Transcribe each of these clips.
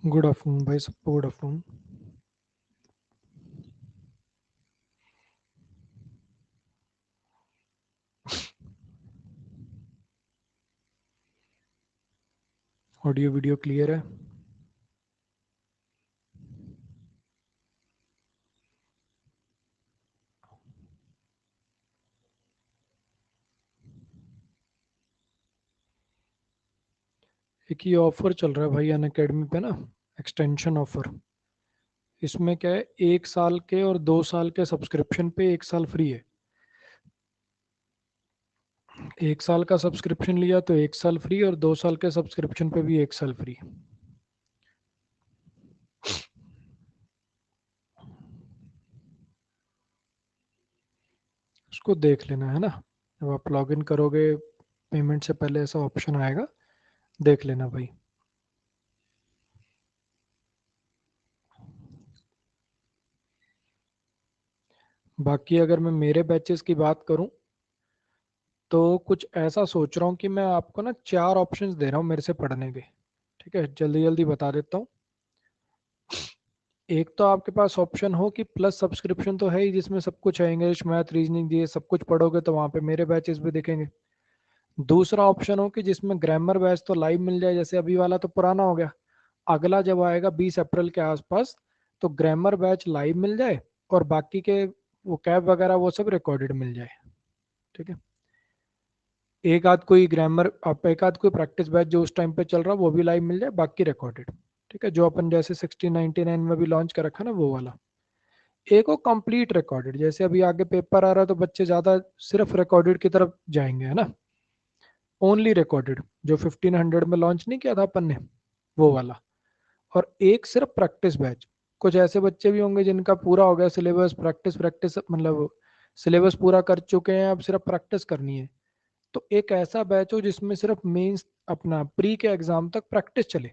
Good afternoon भाई, सबको good afternoon. Audio video clear है? एक ये ऑफर चल रहा है भाई अन अकेडमी पे ना, एक्सटेंशन ऑफर। इसमें क्या है, 1 साल के और 2 साल के सब्सक्रिप्शन पे 1 साल फ्री है। 1 साल का सब्सक्रिप्शन लिया तो 1 साल फ्री, और 2 साल के सब्सक्रिप्शन पे भी 1 साल फ्री। उसको देख लेना है ना, जब आप लॉग इन करोगे पेमेंट से पहले ऐसा ऑप्शन आएगा, देख लेना भाई। बाकी अगर मैं मेरे बैचेस की बात करूं तो कुछ ऐसा सोच रहा हूँ कि मैं आपको ना 4 ऑप्शंस दे रहा हूँ मेरे से पढ़ने के। ठीक है, जल्दी जल्दी बता देता हूँ। एक तो आपके पास ऑप्शन हो कि प्लस सब्सक्रिप्शन तो है ही, जिसमें सब कुछ है, इंग्लिश मैथ रीजनिंग दिए सब कुछ पढ़ोगे तो वहाँ पे मेरे बैचेस भी दिखेंगे। दूसरा ऑप्शन हो कि जिसमें ग्रामर बैच तो लाइव मिल जाए, जैसे अभी वाला तो पुराना हो गया, अगला जब आएगा 20 अप्रैल के आसपास तो ग्रामर बैच लाइव मिल जाए, और बाकी के वो कैब वगैरह वो सब रिकॉर्डेड मिल जाए। ठीक है, एक आध कोई ग्रामर, आप एक आध कोई प्रैक्टिस बैच जो उस टाइम पे चल रहा वो भी लाइव मिल जाए, बाकी रिकॉर्डेड। ठीक है, जो अपन जैसे 1699 में भी लॉन्च कर रखा ना वो वाला। एक वो कंप्लीट रिकॉर्डेड, जैसे अभी आगे पेपर आ रहा है तो बच्चे ज्यादा सिर्फ रिकॉर्डेड की तरफ जाएंगे, है ना। ओनली रिकॉर्डेड, जो 1500 में लॉन्च नहीं किया था अपन ने, वो वाला। और एक सिर्फ प्रैक्टिस बैच। कुछ ऐसे बच्चे भी होंगे जिनका पूरा हो गया सिलेबस, प्रैक्टिस प्रैक्टिस मतलब सिलेबस पूरा कर चुके हैं, अब सिर्फ प्रैक्टिस करनी है। तो एक ऐसा बैच हो जिसमें सिर्फ मेंस अपना प्री के एग्जाम तक प्रैक्टिस चले,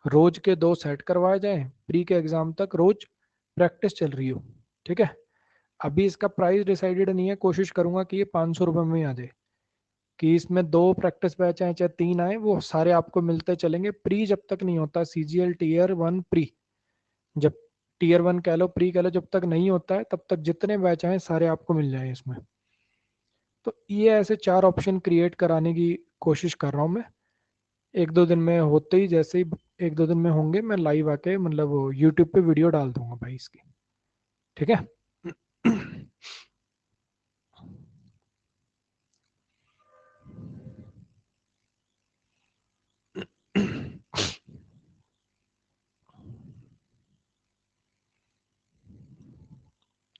रोज के 2 सेट करवाए जाएं, प्री के एग्जाम तक रोज प्रैक्टिस चल रही हो। ठीक है, अभी इसका प्राइस डिसाइडेड नहीं है, कोशिश करूंगा कि ये 500 रुपये में ही आ जाए, कि इसमें 2 प्रैक्टिस बैच आए चाहे 3 आए, वो सारे आपको मिलते चलेंगे। प्री जब तक नहीं होता, सीजीएल टीयर 1 प्री, जब टीयर 1 कह लो प्री कह लो, जब तक नहीं होता है तब तक जितने बैच आए सारे आपको मिल जाए इसमें। तो ये ऐसे 4 ऑप्शन क्रिएट कराने की कोशिश कर रहा हूँ मैं। एक दो दिन में होते ही, जैसे ही एक दो दिन में होंगे, मैं लाइव आके मतलब वो यूट्यूब पे वीडियो डाल दूंगा भाई इसकी। ठीक है।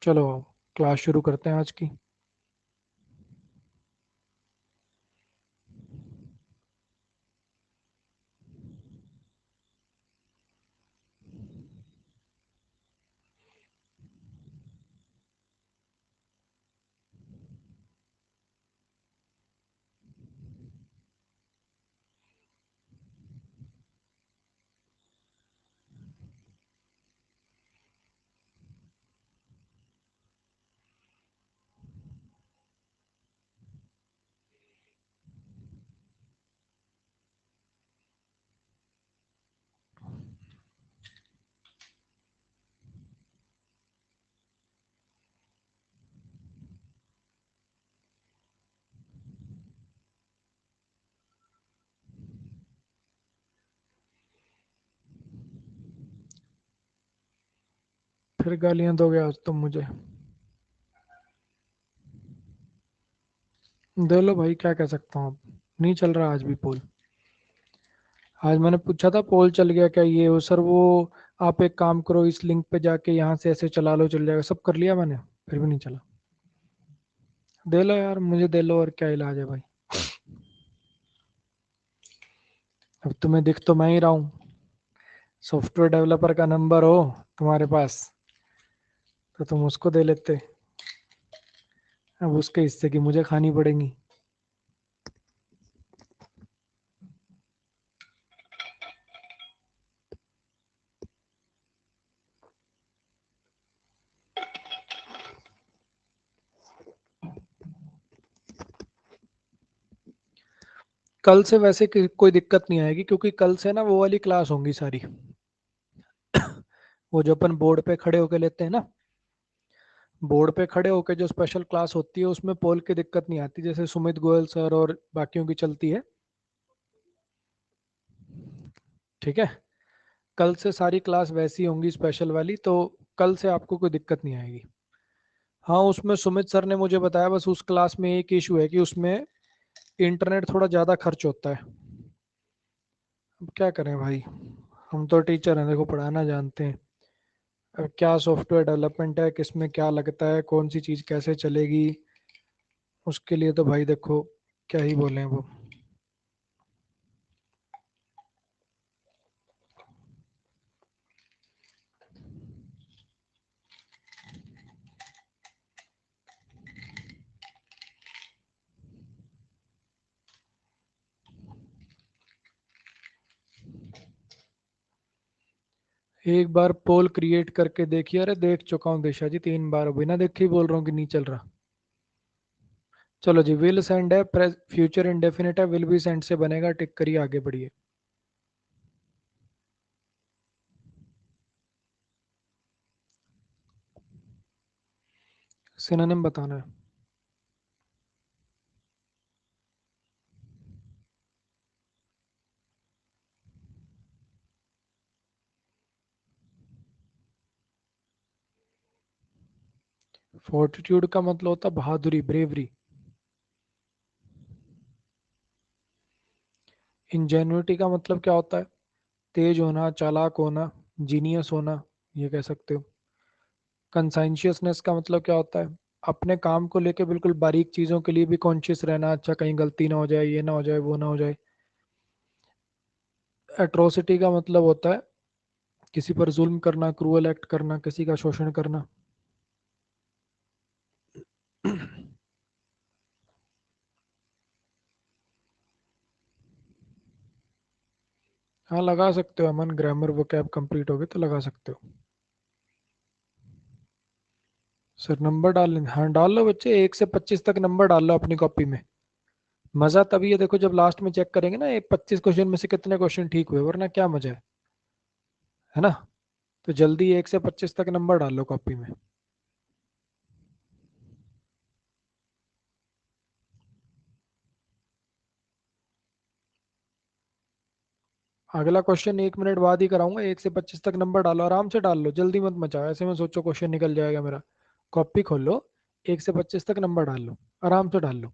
चलो क्लास शुरू करते हैं आज की। फिर गालियां दोगे आज तुम मुझे? दे लो भाई, क्या कह सकता हूँ अब। नहीं चल रहा आज भी पोल। आज मैंने पूछा था, पोल चल गया क्या ये वो सर, वो आप एक काम करो, इस लिंक पे जाके यहाँ से ऐसे चला लो, चल जाएगा। सब कर लिया मैंने, फिर भी नहीं चला। दे लो यार, मुझे दे लो, और क्या इलाज है भाई। अब तुम्हें दिख तो मैं ही रहा हूँ, सॉफ्टवेयर डेवलपर का नंबर हो तुम्हारे पास तो तुम उसको दे लेते। अब उसके हिस्से की मुझे खानी पड़ेगी। कल से वैसे कोई दिक्कत नहीं आएगी, क्योंकि कल से ना वो वाली क्लास होंगी सारी वो जो अपन बोर्ड पे खड़े होके लेते हैं ना, बोर्ड पे खड़े होके जो स्पेशल क्लास होती है उसमें पोल की दिक्कत नहीं आती, जैसे सुमित गोयल सर और बाकियों की चलती है। ठीक है, कल से सारी क्लास वैसी होंगी स्पेशल वाली, तो कल से आपको कोई दिक्कत नहीं आएगी। हाँ, उसमें सुमित सर ने मुझे बताया, बस उस क्लास में एक इशू है कि उसमें इंटरनेट थोड़ा ज़्यादा खर्च होता है। अब क्या करें भाई, हम तो टीचर हैं, देखो पढ़ाना जानते हैं। अब क्या सॉफ्टवेयर डेवलपमेंट है, किस में क्या लगता है, कौन सी चीज़ कैसे चलेगी, उसके लिए तो भाई देखो क्या ही बोले वो। एक बार पोल क्रिएट करके देखिए। अरे देख चुका हूँ दिशा जी 3 बार, बिना देखे ही बोल रहा हूँ कि नहीं चल रहा। चलो जी, विल सेंड है, फ्यूचर इंडेफिनिट है, विल बी सेंड से बनेगा, टिक करिए, आगे बढ़िए। सिनोनिम बताना है। फोर्टिट्यूड का मतलब होता है बहादुरी, ब्रेवरी। इंजेन्युइटी का मतलब क्या होता है? तेज होना, चालाक होना, जीनियस होना, ये कह सकते हो। कंसाइंशियसनेस का मतलब क्या होता है? अपने काम को लेके बिल्कुल बारीक चीज़ों के लिए भी कॉन्शियस रहना, अच्छा कहीं गलती ना हो जाए, ये ना हो जाए, वो ना हो जाए। एट्रोसिटी का मतलब होता है किसी पर जुल्म करना, क्रूअल एक्ट करना, किसी का शोषण करना। हाँ लगा सकते हो अमन, ग्रामर वो कैब कंप्लीट हो गई तो लगा सकते हो। सर नंबर डाल लेंगे, हाँ डाल लो बच्चे, 1 से 25 तक नंबर डाल लो अपनी कॉपी में। मजा तभी है देखो जब लास्ट में चेक करेंगे ना, ये 25 क्वेश्चन में से कितने क्वेश्चन ठीक हुए, वरना क्या मजा है ना। तो जल्दी 1 से 25 तक नंबर डाल लो कॉपी में। अगला क्वेश्चन 1 मिनट बाद ही कराऊंगा, 1 से 25 तक नंबर डालो, आराम से डाल लो, जल्दी मत मचाओ, ऐसे में सोचो क्वेश्चन निकल जाएगा मेरा। कॉपी खोल लो, 1 से 25 तक नंबर डाल लो, आराम से डाल लो।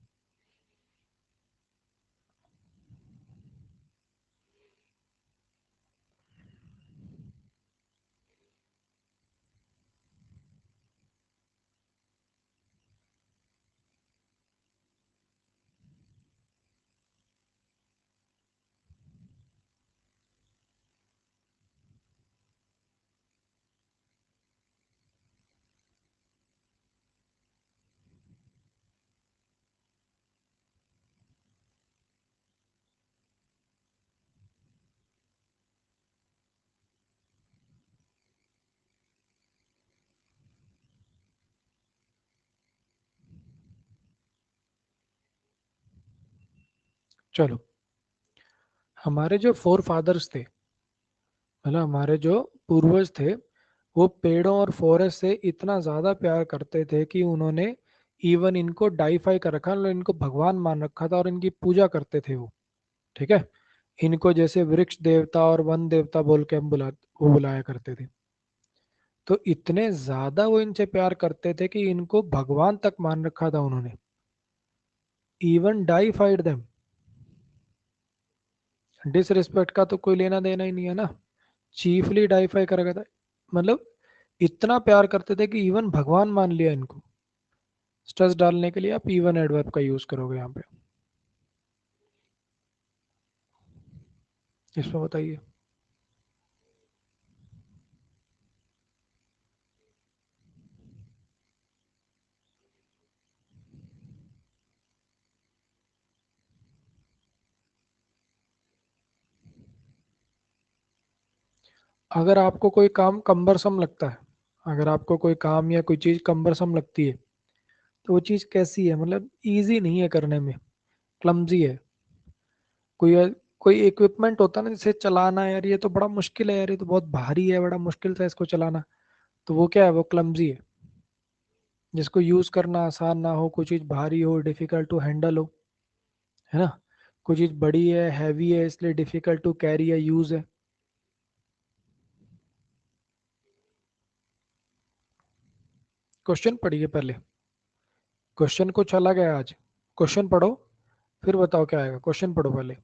चलो, हमारे जो फोर फादर्स थे, मतलब हमारे जो पूर्वज थे, वो पेड़ों और फॉरेस्ट से इतना ज्यादा प्यार करते थे कि उन्होंने इवन इनको डाइफाई कर रखा, मतलब इनको भगवान मान रखा था और इनकी पूजा करते थे वो। ठीक है, इनको जैसे वृक्ष देवता और वन देवता बोल के हम वो बुलाया करते थे। तो इतने ज्यादा वो इनसे प्यार करते थे कि इनको भगवान तक मान रखा था उन्होंने, इवन डाइफाइड देम। डिसरिस्पेक्ट का तो कोई लेना देना ही नहीं है ना, चीफली डाइफाई कर रखा था। मतलब इतना प्यार करते थे कि इवन भगवान मान लिया इनको। स्ट्रेस डालने के लिए आप इवन एडवर्ब का यूज करोगे यहाँ पे। इसमें बताइए। अगर आपको कोई काम कम्बरसम लगता है, अगर आपको कोई काम या कोई चीज कम्बरसम लगती है, तो वो चीज कैसी है? मतलब इजी नहीं है करने में, क्लमजी है। कोई कोई इक्विपमेंट होता है ना जिसे चलाना, यार ये तो बड़ा मुश्किल है, यार ये तो बहुत भारी है, बड़ा मुश्किल था इसको चलाना, तो वो क्या है, वो क्लमजी है। जिसको यूज करना आसान ना हो, कोई चीज भारी हो, डिफिकल्ट टू हैंडल हो, है ना, कोई चीज बड़ी है, हैवी है, इसलिए डिफिकल्ट टू कैरी या यूज है। क्वेश्चन पढ़िए पहले, क्वेश्चन कुछ अलग है आज, क्वेश्चन पढ़ो, फिर बताओ क्या आएगा, क्वेश्चन पढ़ो पहले।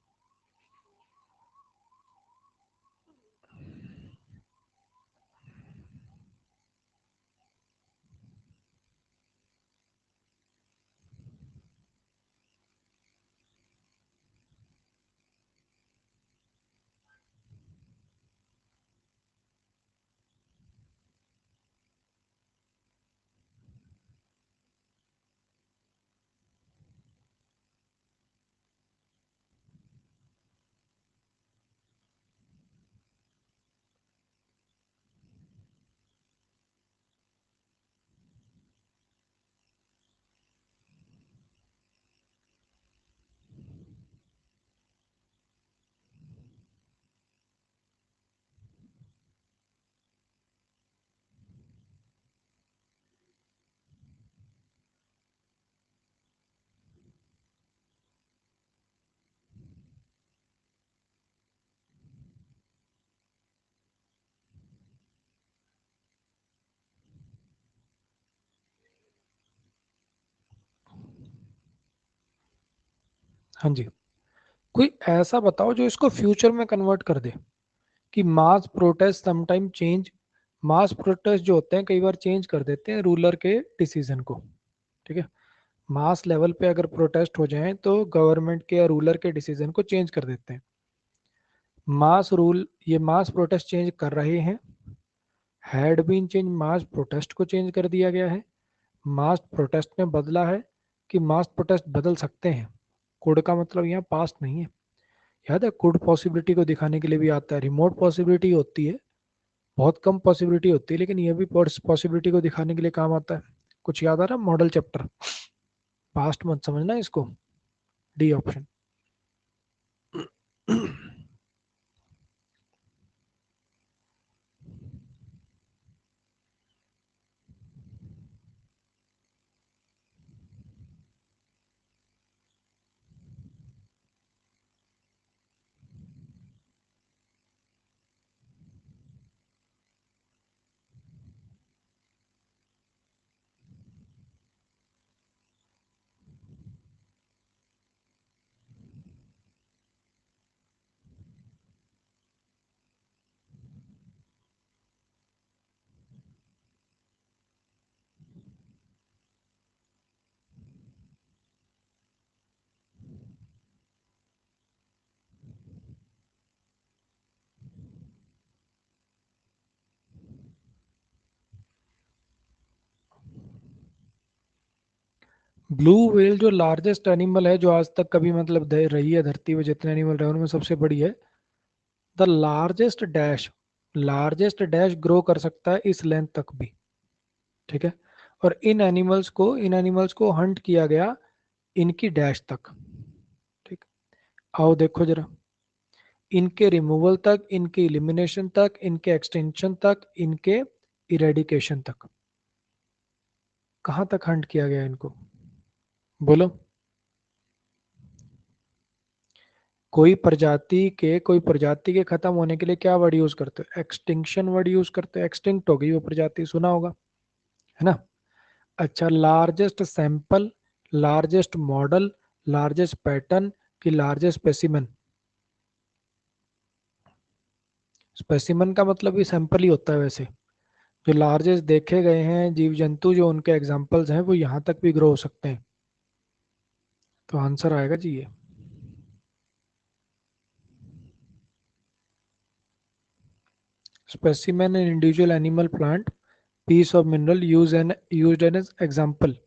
हाँ जी, कोई ऐसा बताओ जो इसको फ्यूचर में कन्वर्ट कर दे, कि मास protest sometime change, mass protest जो होते हैं कई बार चेंज कर देते हैं रूलर के डिसीजन को। ठीक है, मास लेवल पे अगर प्रोटेस्ट हो जाए तो गवर्नमेंट के या रूलर के डिसीजन को चेंज कर देते हैं। मास रूल, ये मास प्रोटेस्ट चेंज कर रहे हैं, had been change, mass protest को चेंज कर दिया गया है, मास प्रोटेस्ट ने बदला है, कि मास प्रोटेस्ट बदल सकते हैं। कोड का मतलब यहाँ पास्ट नहीं है, याद है, कोड पॉसिबिलिटी को दिखाने के लिए भी आता है, रिमोट पॉसिबिलिटी होती है, बहुत कम पॉसिबिलिटी होती है, लेकिन ये भी पॉसिबिलिटी को दिखाने के लिए काम आता है। कुछ याद आ रहा है, मॉडल चैप्टर, पास्ट मत समझना इसको, डी ऑप्शन। ब्लू व्हेल जो लार्जेस्ट एनिमल है जो आज तक कभी मतलब रही है धरती पे, जितने एनिमल रहे उनमें सबसे बड़ी है। द लार्जेस्ट डैश ग्रो कर सकता है इस लेंथ तक भी। ठीक है, और इन एनिमल्स को हंट किया गया इनकी डैश तक। ठीक, आओ देखो जरा, इनके रिमूवल तक, इनके इलिमिनेशन तक, इनके एक्सटेंशन तक, इनके इरेडिकेशन तक, कहाँ तक हंट किया गया इनको, बोलो। कोई प्रजाति के खत्म होने के लिए क्या वर्ड यूज करते हो, एक्सटिंक्शन वर्ड यूज करते हो, एक्सटिंक्ट हो गई वो प्रजाति, सुना होगा, है ना। अच्छा, largest sample, largest model, largest pattern, कि लार्जेस्ट स्पेसिमन। स्पेसिमन का मतलब भी सैंपल ही होता है वैसे। जो लार्जेस्ट देखे गए हैं जीव जंतु, जो उनके एग्जांपल्स हैं, वो यहाँ तक भी ग्रो हो सकते हैं। तो आंसर आएगा जी ये। Specimen an individual animal plant piece of mineral used an example.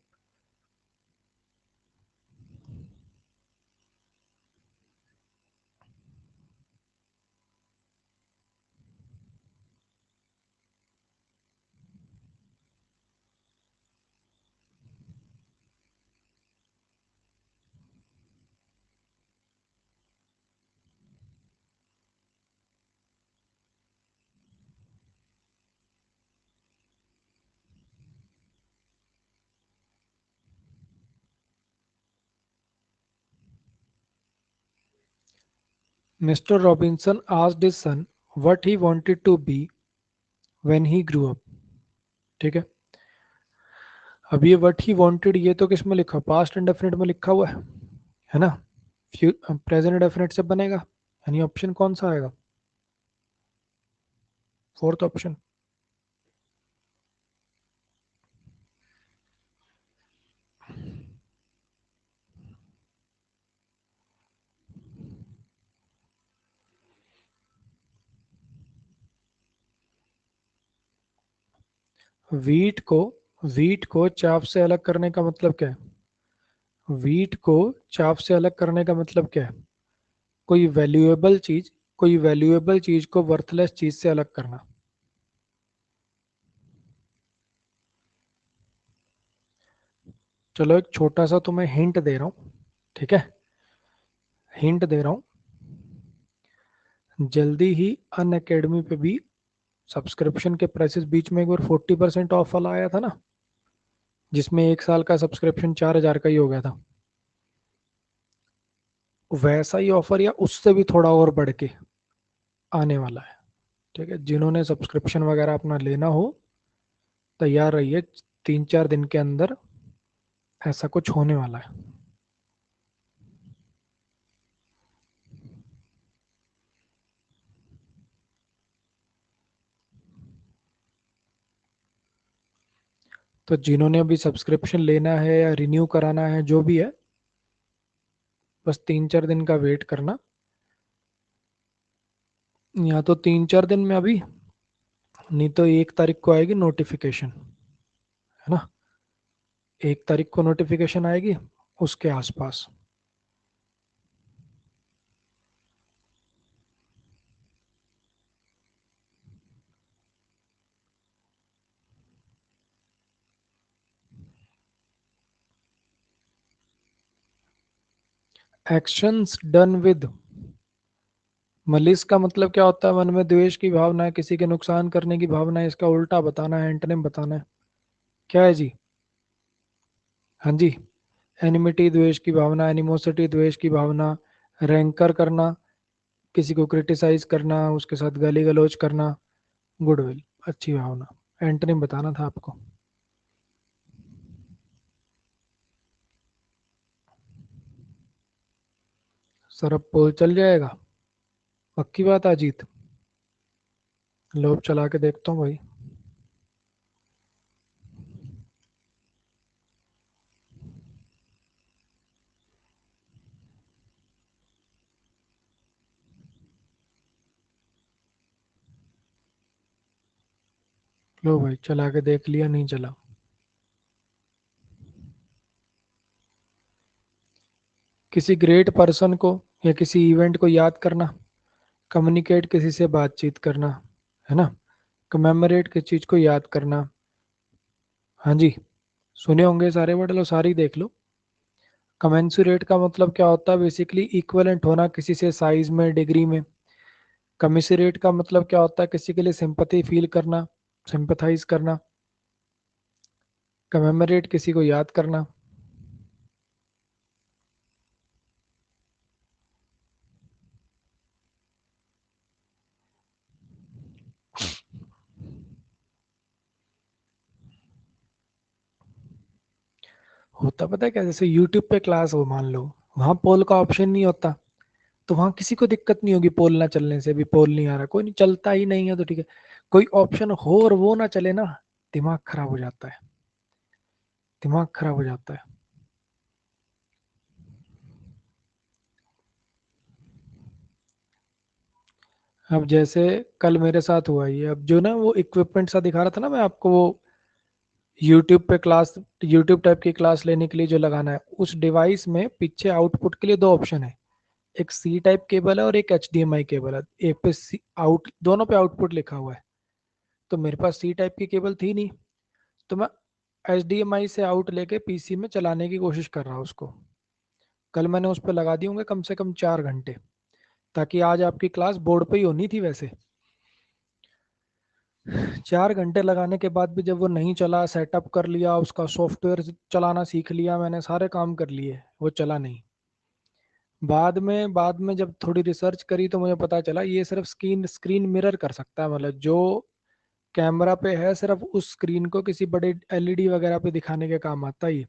Mister Robinson asked his son what he wanted to be when he grew up. ठीक है, अब ये व्हाट ही वांटेड ये तो किस में लिखा, पास्ट इंडेफिनिट में लिखा हुआ है ना। प्रेजेंट इंडेफिनिट से बनेगा, यानी ऑप्शन कौन सा आएगा, फोर्थ ऑप्शन। वीट को वीट को चाप से अलग करने का मतलब क्या है, वीट को चाप से अलग करने का मतलब क्या है, कोई वैल्यूएबल चीज, कोई वैल्यूएबल चीज को वर्थलेस चीज से अलग करना। चलो एक छोटा सा तुम्हें हिंट दे रहा हूँ, ठीक है, हिंट दे रहा हूँ। जल्दी ही अन अकेडमी पे भी सब्सक्रिप्शन के प्राइसेस बीच में एक बार 40% ऑफ वाला आया था ना, जिसमें एक साल का सब्सक्रिप्शन 4,000 का ही हो गया था। वैसा ही ऑफर या उससे भी थोड़ा और बढ़ के आने वाला है। ठीक है, जिन्होंने सब्सक्रिप्शन वगैरह अपना लेना हो तैयार रहिए, 3-4 दिन के अंदर ऐसा कुछ होने वाला है। तो जिन्होंने अभी सब्सक्रिप्शन लेना है या रिन्यू कराना है जो भी है, बस 3-4 दिन का वेट करना, या तो 3-4 दिन में अभी, नहीं तो 1 तारीख को आएगी नोटिफिकेशन, है ना, 1 तारीख को नोटिफिकेशन आएगी उसके आसपास। एक्शंस डन विद मलिस का मतलब क्या होता है, मन में द्वेष की भावना है, किसी के नुकसान करने की भावना है, इसका उल्टा बताना है, एंटोनिम बताना है। क्या है जी, हाँ जी, एनिमिटी द्वेष की भावना, एनिमोसिटी द्वेष की भावना, रैंकर करना, किसी को क्रिटिसाइज करना, उसके साथ गाली गलौज करना, गुडविल अच्छी भावना। एंटोनिम बताना था आपको। सर अब पोल चल जाएगा, पक्की बात अजीत, लोब चला के देखता हूँ भाई। लो भाई चला के देख लिया, नहीं चला। किसी ग्रेट पर्सन को या किसी इवेंट को याद करना, कम्युनिकेट किसी से बातचीत करना, है ना, कमेमोरेट किसी चीज को याद करना। हाँ जी, सुने होंगे सारे वर्ड, लो सारी देख लो। कमेंसुरेट का मतलब क्या होता है, बेसिकली इक्वलेंट होना किसी से साइज में, डिग्री में। कमिसरेट का मतलब क्या होता है, किसी के लिए सिंपैथी फील करना, सिंपैथाइज करना। कमेमोरेट किसी को याद करना। होता पता है क्या, जैसे यूट्यूब पे क्लास हो मान लो, वहां पोल का ऑप्शन नहीं होता, तो वहां किसी को दिक्कत नहीं होगी पोल ना चलने से, भी पोल नहीं आ रहा, कोई नहीं चलता ही नहीं है तो ठीक है। कोई ऑप्शन हो और वो ना चले ना, दिमाग खराब हो जाता है, दिमाग खराब हो जाता है। अब जैसे कल मेरे साथ हुआ ये, अब जो ना वो इक्विपमेंट सा दिखा रहा था ना मैं आपको, वो यूट्यूब पे क्लास, यूट्यूब टाइप की क्लास लेने के लिए जो लगाना है, उस डिवाइस में पीछे आउटपुट के लिए दो ऑप्शन है, एक सी टाइप केबल है और एक H D M I cable है। एक पे सी आउट, दोनों पे आउटपुट लिखा हुआ है। तो मेरे पास सी टाइप की केबल थी नहीं, तो मैं एच डी एम आई से आउट लेके पीसी में चलाने की कोशिश कर रहा हूँ उसको। कल मैंने उस पर लगा दिए होंगे कम से कम 4 घंटे, ताकि आज आपकी क्लास बोर्ड पे ही होनी थी वैसे। 4 घंटे लगाने के बाद भी जब वो नहीं चला, सेटअप कर लिया, उसका सॉफ्टवेयर चलाना सीख लिया मैंने, सारे काम कर लिए, वो चला नहीं। बाद में जब थोड़ी रिसर्च करी तो मुझे पता चला ये सिर्फ स्क्रीन स्क्रीन मिरर कर सकता है, मतलब जो कैमरा पे है सिर्फ उस स्क्रीन को किसी बड़े एलईडी वगैरह पे दिखाने के काम आता है ये।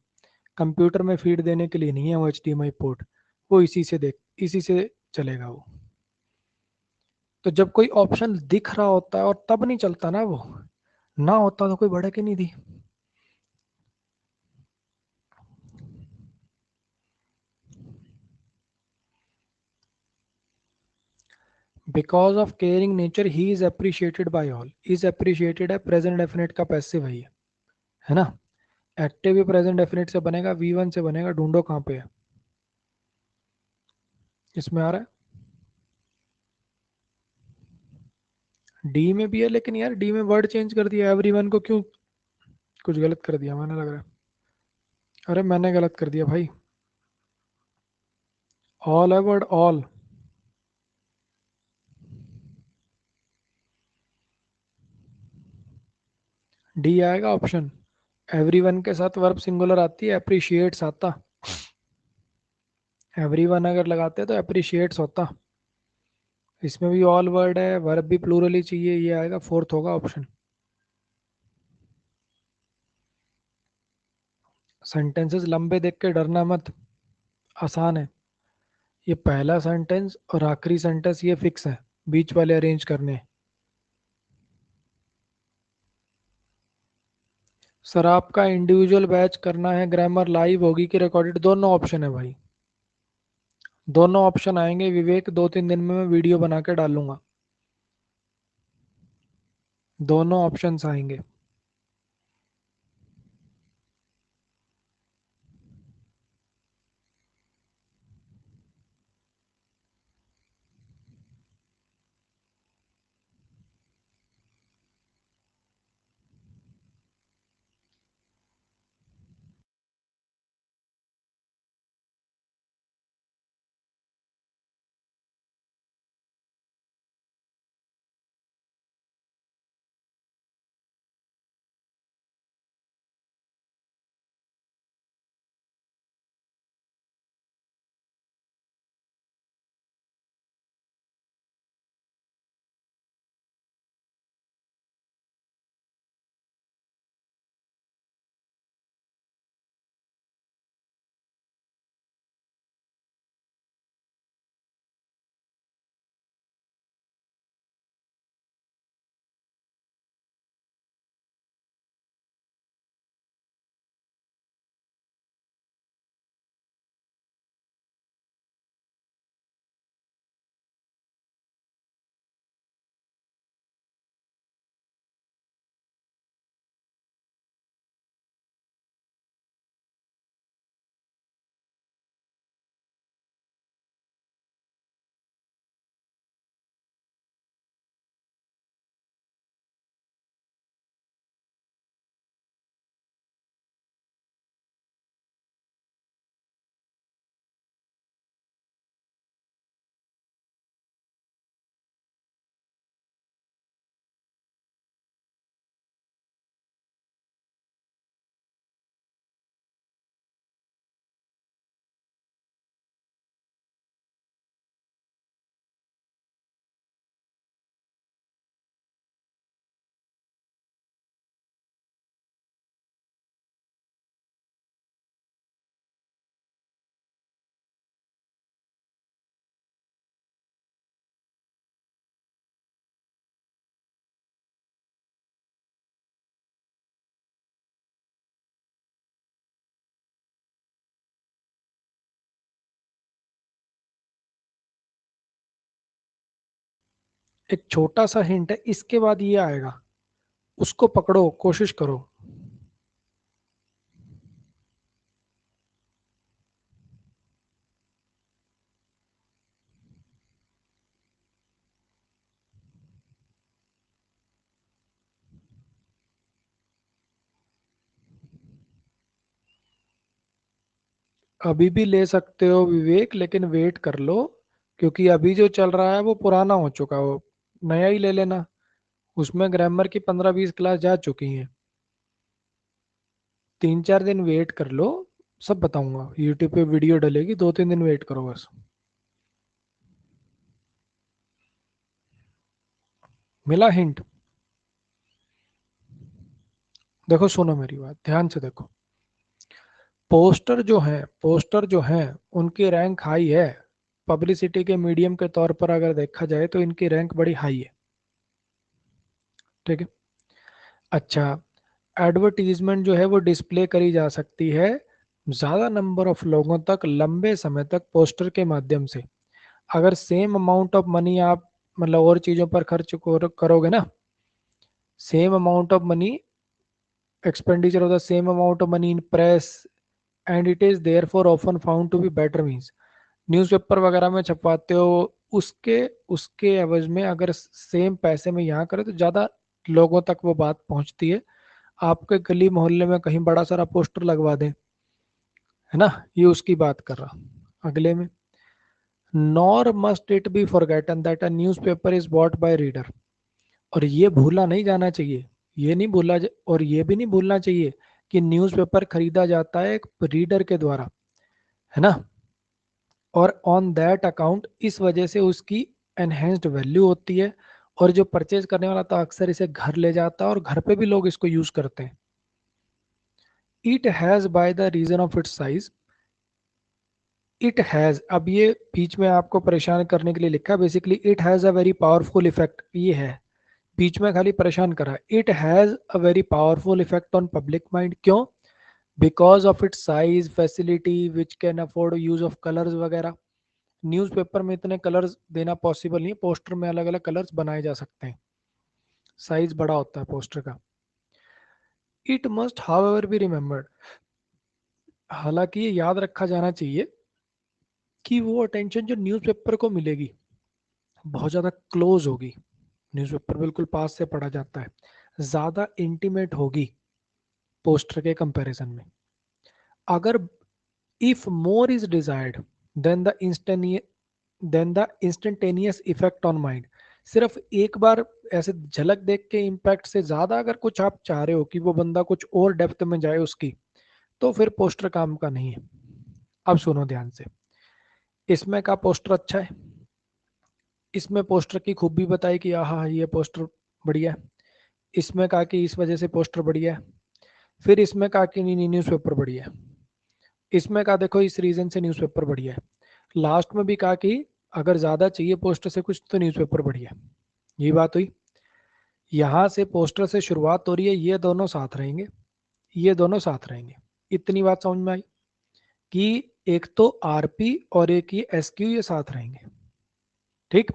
कंप्यूटर में फीड देने के लिए नहीं है वो एचडीएमआई पोर्ट। वो इसी से चलेगा वो। तो जब कोई ऑप्शन दिख रहा होता है और तब नहीं चलता ना वो, ना होता तो कोई भड़क ही नहीं थी। Because of caring nature he is appreciated by all. Is appreciated है, प्रेजेंट डेफिनेट का पैसिव है ना। एक्टिव भी प्रेजेंट डेफिनेट से बनेगा, V1 से बनेगा, ढूंढो कहाँ पे है। इसमें आ रहा है डी में भी है, लेकिन यार डी में वर्ड चेंज कर दिया, एवरीवन को क्यों, कुछ गलत कर दिया मैंने लग रहा है। अरे मैंने गलत कर दिया भाई, ऑल है वर्ड ऑल। डी आएगा ऑप्शन। एवरीवन के साथ वर्ब सिंगुलर आती है, अप्रिशिएट्स आता। एवरीवन अगर लगाते तो अप्रिशिएट्स होता। इसमें भी ऑल वर्ड है, वर्ब भी प्लूरल ही चाहिए, ये आएगा फोर्थ होगा ऑप्शन। सेंटेंसेस लंबे देख के डरना मत, आसान है। ये पहला सेंटेंस और आखिरी सेंटेंस ये फिक्स है, बीच वाले अरेंज करने हैं। सर आपका इंडिविजुअल बैच करना है, ग्रामर लाइव होगी कि रिकॉर्डेड, दोनों ऑप्शन है भाई। दोनों ऑप्शन आएंगे विवेक, 2-3 दिन में मैं वीडियो बना के डालूंगा। दोनों ऑप्शंस आएंगे। एक छोटा सा हिंट है, इसके बाद ये आएगा, उसको पकड़ो, कोशिश करो। अभी भी ले सकते हो विवेक, लेकिन वेट कर लो, क्योंकि अभी जो चल रहा है वो पुराना हो चुका है, वो नया ही ले लेना। उसमें ग्रामर की 15-20 क्लास जा चुकी हैं। 3-4 दिन वेट कर लो, सब बताऊंगा, यूट्यूब पे वीडियो डलेगी, 2-3 दिन वेट करो बस। मिला हिंट? देखो सुनो मेरी बात ध्यान से देखो, पोस्टर जो हैं उनकी रैंक हाई है। पब्लिसिटी के मीडियम के तौर पर अगर देखा जाए तो इनकी रैंक बड़ी हाई है। ठीक है। अच्छा, एडवर्टीजमेंट जो है वो डिस्प्ले करी जा सकती है ज्यादा नंबर ऑफ लोगों तक लंबे समय तक पोस्टर के माध्यम से। अगर सेम अमाउंट ऑफ मनी आप मतलब और चीजों पर खर्च करोगे ना, same amount of money, expenditure of the same amount of money in press and it is therefore often found to be better means, newspaper वगैरह में छपवाते हो, उसके उसके एवज में अगर सेम पैसे में यहाँ करें तो ज़्यादा लोगों तक वो बात पहुंचती है। आपके गली मोहल्ले में कहीं बड़ा सारा पोस्टर लगवा दें, है ना, ये उसकी बात कर रहा। अगले में, nor must it be forgotten that a newspaper is bought by reader. और ये भूला नहीं जाना चाहिए, ये नहीं और ये भी नहीं भूलना चाहिए कि न्यूज़पेपर खरीदा जाता है एक रीडर के द्वारा, है ना। और ऑन दैट अकाउंट इस वजह से उसकी एनहेंस्ड वैल्यू होती है। और जो परचेज करने वाला था अक्सर इसे घर ले जाता है और घर पे भी लोग इसको यूज करते हैं। It has by the reason of its size, it has, अब ये बीच में आपको परेशान करने के लिए लिखा है basically, it has a very powerful effect, ये है बीच में खाली परेशान करा। It has a very powerful effect on public mind, क्यों? Because of its size facility which can afford use of colours वगैरह। न्यूज़पेपर में इतने कलर्स देना पॉसिबल नहीं है, पोस्टर में अलग अलग कलर्स बनाए जा सकते हैं, साइज बड़ा होता है पोस्टर का। It must however be remembered, हालांकि ये याद रखा जाना चाहिए कि वो अटेंशन जो न्यूज़पेपर को मिलेगी बहुत ज़्यादा क्लोज होगी। न्यूज़पेपर बिल्कुल पास से पढ़ा जाता है, ज़्यादा इंटीमेट होगी पोस्टर के कंपैरिजन में। अगर if more is desired then the instantaneous effect on mind, सिर्फ एक बार ऐसे झलक देख के इम्पैक्ट से ज्यादा अगर कुछ आप चाह रहे हो कि वो बंदा कुछ और डेप्थ में जाए उसकी, तो फिर पोस्टर काम का नहीं है। अब सुनो ध्यान से, इसमें का पोस्टर अच्छा है, इसमें पोस्टर की खूबी बताई कि आहा ये पोस्टर बढ़िया है, इसमें कहा कि इस वजह से पोस्टर बढ़िया है, फिर इसमें कहा कि नहीं न्यूज़पेपर बढ़िया है, इसमें कहा देखो इस रीजन से न्यूज़पेपर बढ़िया है, लास्ट में भी कहा कि अगर ज्यादा चाहिए पोस्टर से कुछ तो न्यूज़पेपर बढ़िया है। यही बात हुई। यहां से पोस्टर से शुरुआत हो रही है, ये दोनों साथ रहेंगे, ये दोनों साथ रहेंगे। इतनी बात समझ में आई कि एक तो आरपी और एक ये एसक्यू ये साथ रहेंगे। ठीक।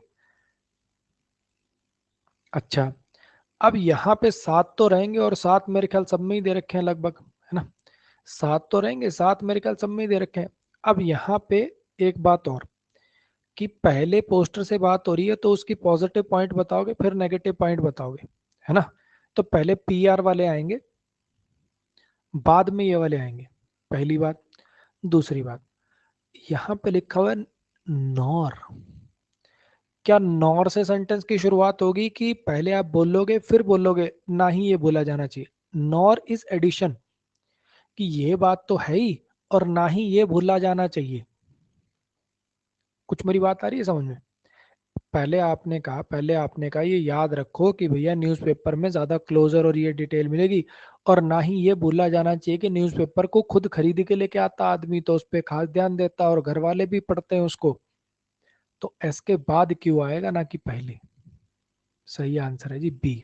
अच्छा, अब यहाँ पे सात तो रहेंगे और सात मेरे ख्याल सब में ही दे रखे हैं लगभग, है ना। सात तो रहेंगे, सात मेरे ख्याल सब में ही दे रखे हैं। अब यहाँ पे एक बात और, कि पहले पोस्टर से बात हो रही है तो उसकी पॉजिटिव पॉइंट बताओगे फिर नेगेटिव पॉइंट बताओगे, है ना। तो पहले पीआर वाले आएंगे, बाद में ये वाले आएंगे, पहली बात। दूसरी बात, यहाँ पे लिखा हुआ है नॉर, क्या नॉर से सेंटेंस की शुरुआत होगी कि पहले आप बोलोगे फिर बोलोगे? ना ही ये बोला जाना चाहिए। नॉर इज एडिशन, कि ये बात तो है ही और ना ही ये भूला जाना चाहिए। कुछ मेरी बात आ रही है समझ में? पहले आपने कहा ये याद रखो कि भैया न्यूज़पेपर में ज्यादा क्लोजर और ये डिटेल मिलेगी, और ना ही ये भूला जाना चाहिए कि न्यूज़पेपर को खुद खरीद के लेके आता आदमी तो उस पर खास ध्यान देता है और घर वाले भी पढ़ते हैं उसको। तो एस के बाद क्यों आएगा ना कि पहले? सही आंसर है जी बी।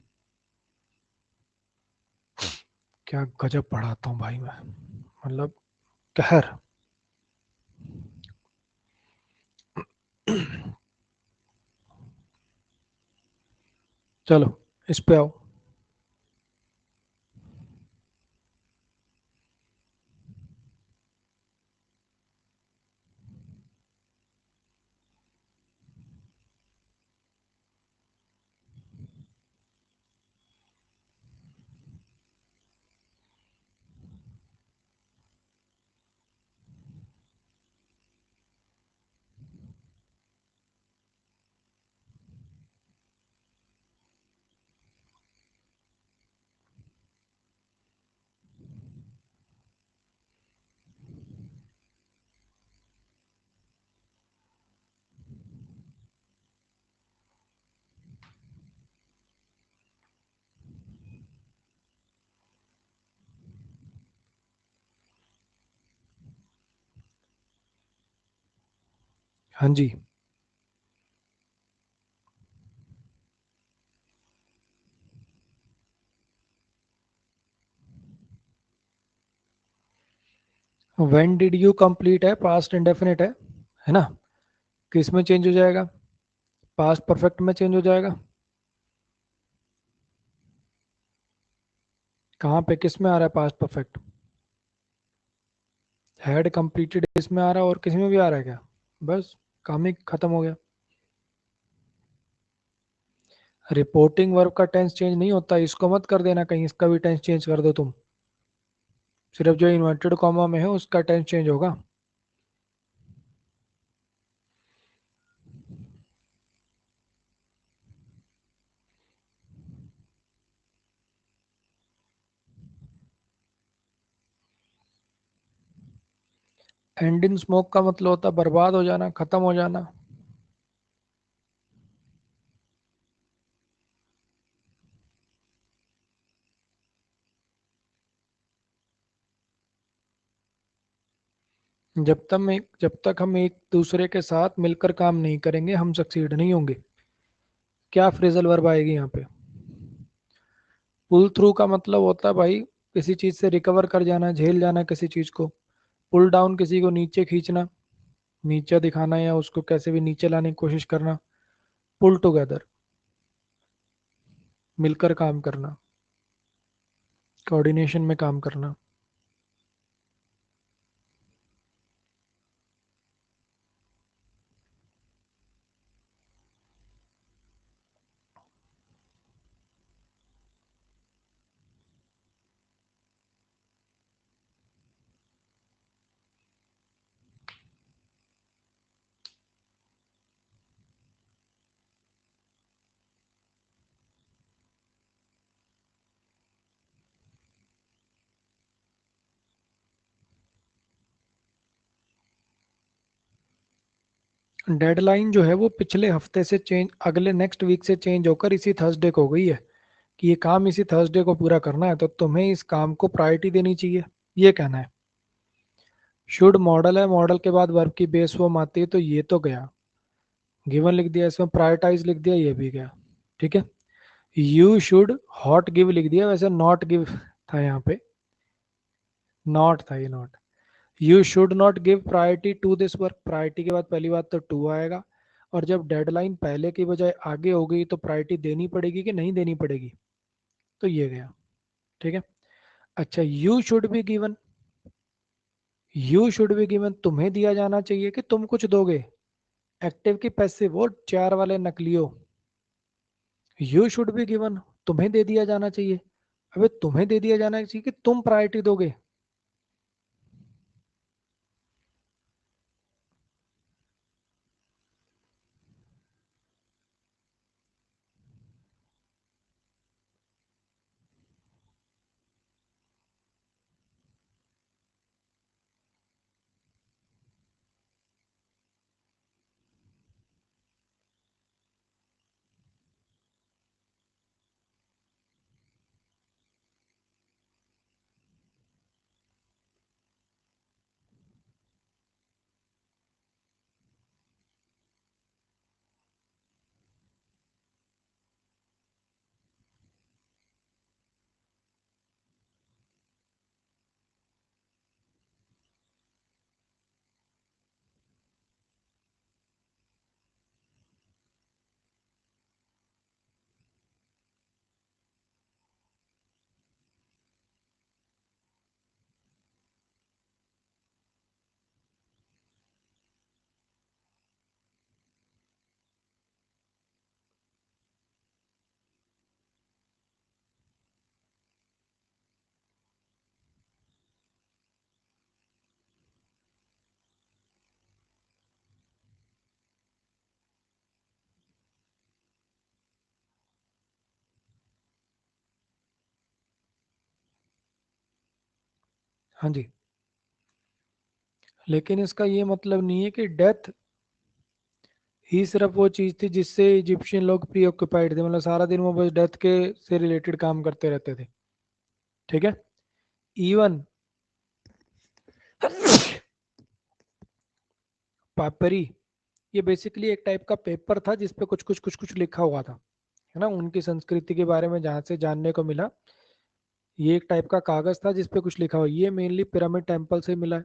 क्या गजब पढ़ाता हूँ भाई मैं, मतलब कहर। चलो इस पे आओ। हाँ जी, व्हेन डिड यू कंप्लीट है, पास्ट इंडेफिनिट है ना, किस में चेंज हो जाएगा, पास्ट परफेक्ट में चेंज हो जाएगा। कहाँ पे किस में आ रहा है पास्ट परफेक्ट, हैड कंप्लीटेड इसमें आ रहा है और किसी में भी आ रहा है क्या, बस काम ही खत्म हो गया। रिपोर्टिंग वर्ब का टेंस चेंज नहीं होता, इसको मत कर देना कहीं, इसका भी टेंस चेंज कर दो तुम, सिर्फ जो इन्वर्टेड कॉमा में है उसका टेंस चेंज होगा। एंड इन स्मोक का मतलब होता है बर्बाद हो जाना, खत्म हो जाना। जब तक हम एक दूसरे के साथ मिलकर काम नहीं करेंगे हम सक्सीड नहीं होंगे। क्या फ्रेजल वर्ब आएगी यहाँ पे, पुल थ्रू का मतलब होता है भाई किसी चीज से रिकवर कर जाना, झेल जाना किसी चीज को। पुल डाउन किसी को नीचे खींचना, नीचे दिखाना या उसको कैसे भी नीचे लाने की कोशिश करना। पुल टुगेदर, मिलकर काम करना, कोऑर्डिनेशन में काम करना। डेडलाइन जो है वो पिछले हफ्ते से चेंज, अगले नेक्स्ट वीक से चेंज होकर इसी थर्सडे को हो गई है कि ये काम इसी थर्सडे को पूरा करना है, तो तुम्हें इस काम को प्रायोरिटी देनी चाहिए, ये कहना है। शुड मॉडल है, मॉडल के बाद वर्ब की बेस फॉर्म आती है, तो ये तो गया। गिवन लिख दिया, इसमें प्रायोरिटाइज लिख दिया, ये भी गया। ठीक है, यू शुड हॉट गिव लिख दिया, वैसे नॉट गिव था यहाँ पे, नॉट था ये, not. You should not give priority to this work, priority के बाद पहली बात तो टू आएगा, और जब डेडलाइन पहले की बजाय आगे हो गई तो प्रायोरिटी देनी पड़ेगी कि नहीं देनी पड़ेगी, तो ये गया। ठीक है, अच्छा you should be given, you should be given तुम्हें दिया जाना चाहिए कि तुम कुछ दोगे, एक्टिव की पैसिव, वो चार वाले नकलियो। यू शुड बी गिवन तुम्हें दे दिया जाना चाहिए, अबे तुम्हें दे दिया जाना चाहिए कि तुम प्रायोरिटी दोगे। हाँ जी, लेकिन इसका ये मतलब नहीं है कि डेथ ही सिर्फ वो चीज थी जिससे इजिप्शियन लोग प्री ऑक्यूपाइड थे, मतलब सारा दिन वो बस डेथ के से रिलेटेड काम करते रहते थे। ठीक है, इवन पापरी ये बेसिकली एक टाइप का पेपर था जिसपे कुछ कुछ कुछ कुछ लिखा हुआ था, है ना, उनकी संस्कृति के बारे में जहाँ से जानने को मिला। ये एक टाइप का कागज था जिसपे कुछ लिखा हुआ, ये मेनली पिरामिड टेम्पल से मिला है।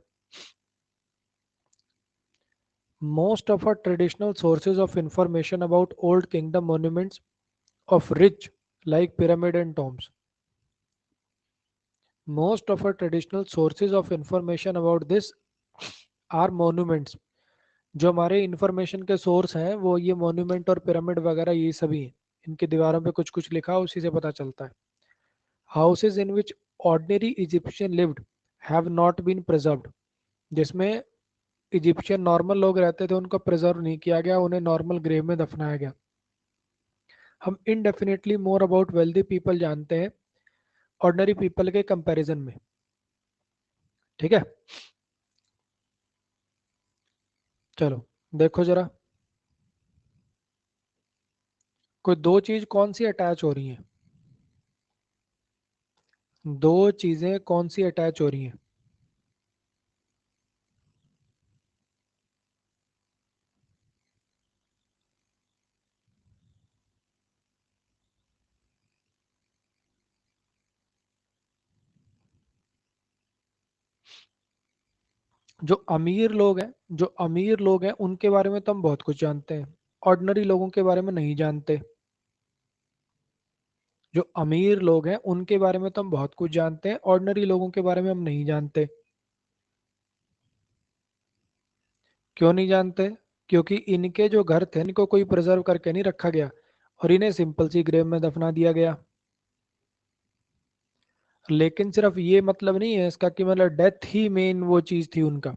Most of our traditional sources of information about old kingdom monuments of rich like pyramid and tombs. Most of our traditional sources of information about this are monuments. जो हमारे information के source हैं वो ये monument और pyramid वगैरह ये सभी हैं। इनकी दीवारों पे कुछ कुछ लिखा है, उसी से पता चलता है। Houses in which ordinary Egyptian lived have not been preserved, जिसमें इजिप्शियन नॉर्मल लोग रहते थे उनको प्रिजर्व नहीं किया गया, उन्हें नॉर्मल ग्रेव में दफनाया गया। हम indefinitely more about wealthy people जानते हैं ऑर्डिनरी पीपल के कंपैरिजन में। ठीक है, चलो देखो जरा, कोई दो चीज कौन सी अटैच हो रही हैं? दो चीजें कौन सी अटैच हो रही हैं? जो अमीर लोग हैं उनके बारे में तो हम बहुत कुछ जानते हैं, ऑर्डिनरी लोगों के बारे में नहीं जानते। जो अमीर लोग हैं उनके बारे में तो हम बहुत कुछ जानते हैं, ऑर्डिनरी लोगों के बारे में हम नहीं जानते। क्यों नहीं जानते? क्योंकि इनके जो घर थे इनको कोई प्रिजर्व करके नहीं रखा गया और इन्हें सिंपल सी ग्रेव में दफना दिया गया। लेकिन सिर्फ ये मतलब नहीं है इसका कि मतलब डेथ ही मेन वो चीज थी उनका।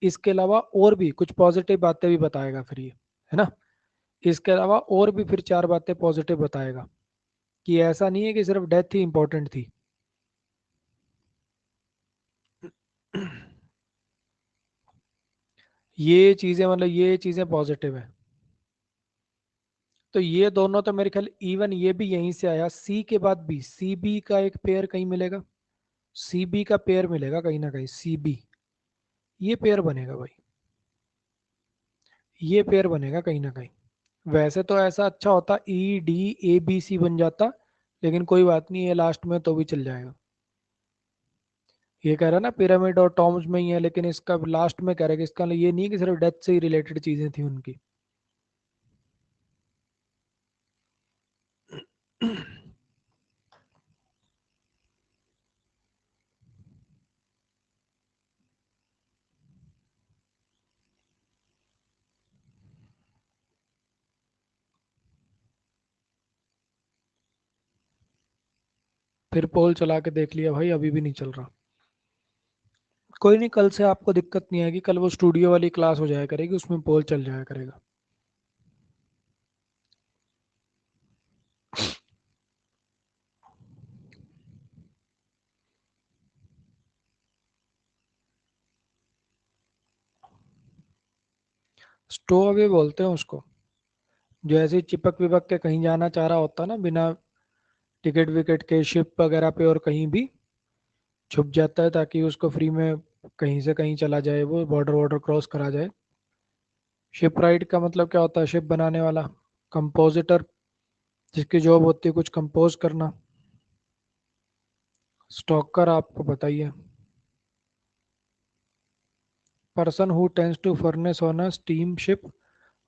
इसके अलावा और भी कुछ पॉजिटिव बातें भी बताएगा फिर ये, है ना। इसके अलावा और भी फिर चार बातें पॉजिटिव बताएगा कि ऐसा नहीं है कि सिर्फ डेथ ही इंपॉर्टेंट थी। ये चीजें मतलब ये चीजें पॉजिटिव है। तो ये दोनों तो मेरे ख्याल इवन ये भी यहीं से आया, सी के बाद बी, सी बी का एक पेयर कहीं मिलेगा, सी बी का पेयर मिलेगा कहीं ना कहीं, सी बी, ये पेयर बनेगा भाई, ये पेयर बनेगा कहीं ना कहीं। वैसे तो ऐसा अच्छा होता E D A B C बन जाता, लेकिन कोई बात नहीं, ये लास्ट में तो भी चल जाएगा। ये कह रहा है ना पिरामिड और टॉम्स में ही है, लेकिन इसका लास्ट में कह रहा है कि इसका ये नहीं कि सिर्फ डेथ से ही रिलेटेड चीजें थी उनकी। फिर पोल चला के देख लिया भाई, अभी भी नहीं चल रहा। कोई नहीं, कल से आपको दिक्कत नहीं आएगी, कल वो स्टूडियो वाली क्लास हो जाया करेगी, उसमें पोल चल जाया करेगा। स्टो अवे बोलते हैं उसको, जो ऐसे ही चिपक विपक के कहीं जाना चाह रहा होता ना बिना टिकट विकेट के, शिप वगैरह पे और कहीं भी छुप जाता है ताकि उसको फ्री में कहीं से कहीं चला जाए, वो बॉर्डर वॉर्डर क्रॉस करा जाए। शिप राइट का मतलब क्या होता है? शिप बनाने वाला, कंपोजिटर, जिसकी जॉब होती है कुछ कंपोज करना। स्टॉकर आपको बताइए, person who tends to furnace on a steam ship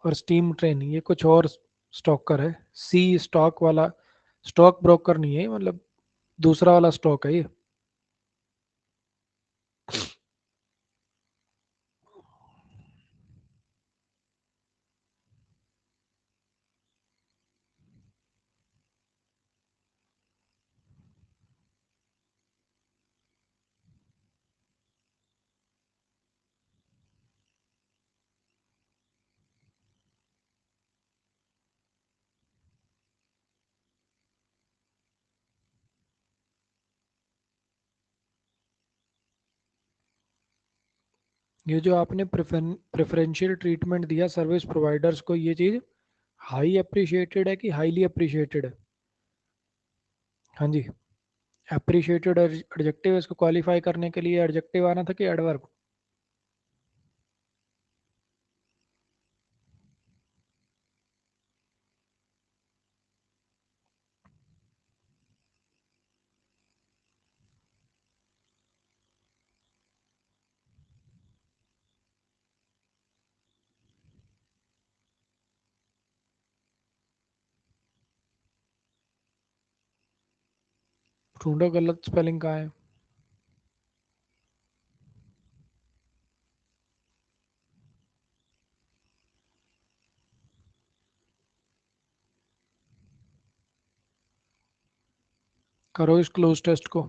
or steam train, ये कुछ और स्टॉकर है। सी स्टॉक वाला, स्टॉक ब्रोकर नहीं है, मतलब दूसरा वाला स्टॉक है ये। ये जो आपने प्रेफरेंशियल ट्रीटमेंट दिया सर्विस प्रोवाइडर्स को, ये चीज़ हाई अप्रिशिएटेड है कि हाईली अप्रिशिएटेड है? हाँ जी, अप्रिशिएटेड एडजेक्टिव, इसको क्वालिफाई करने के लिए एडजेक्टिव आना था कि एडवर्ब? ढूंढो गलत स्पेलिंग कहाँ है। करो इस क्लोज टेस्ट को।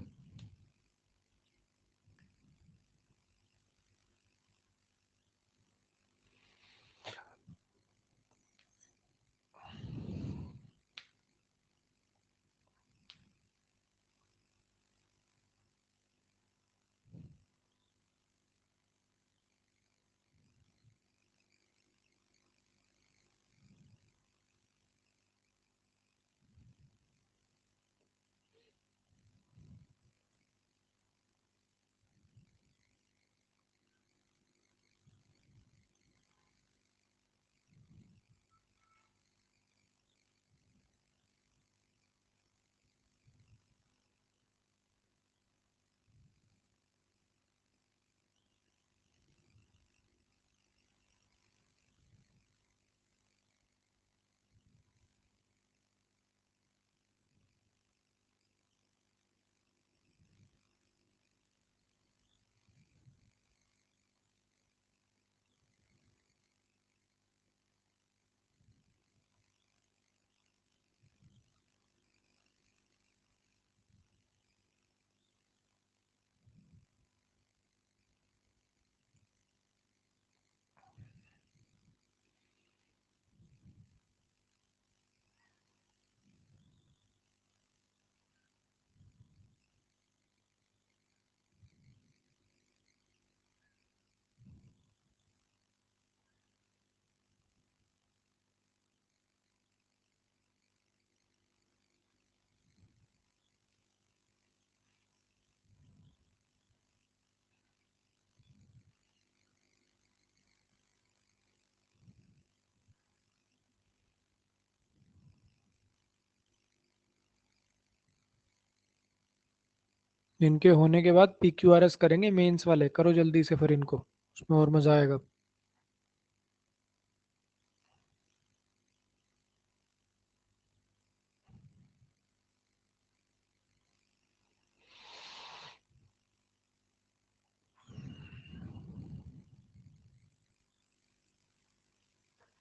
इनके होने के बाद PQRS करेंगे मेंस वाले, करो जल्दी से फिर इनको, उसमें और मजा आएगा।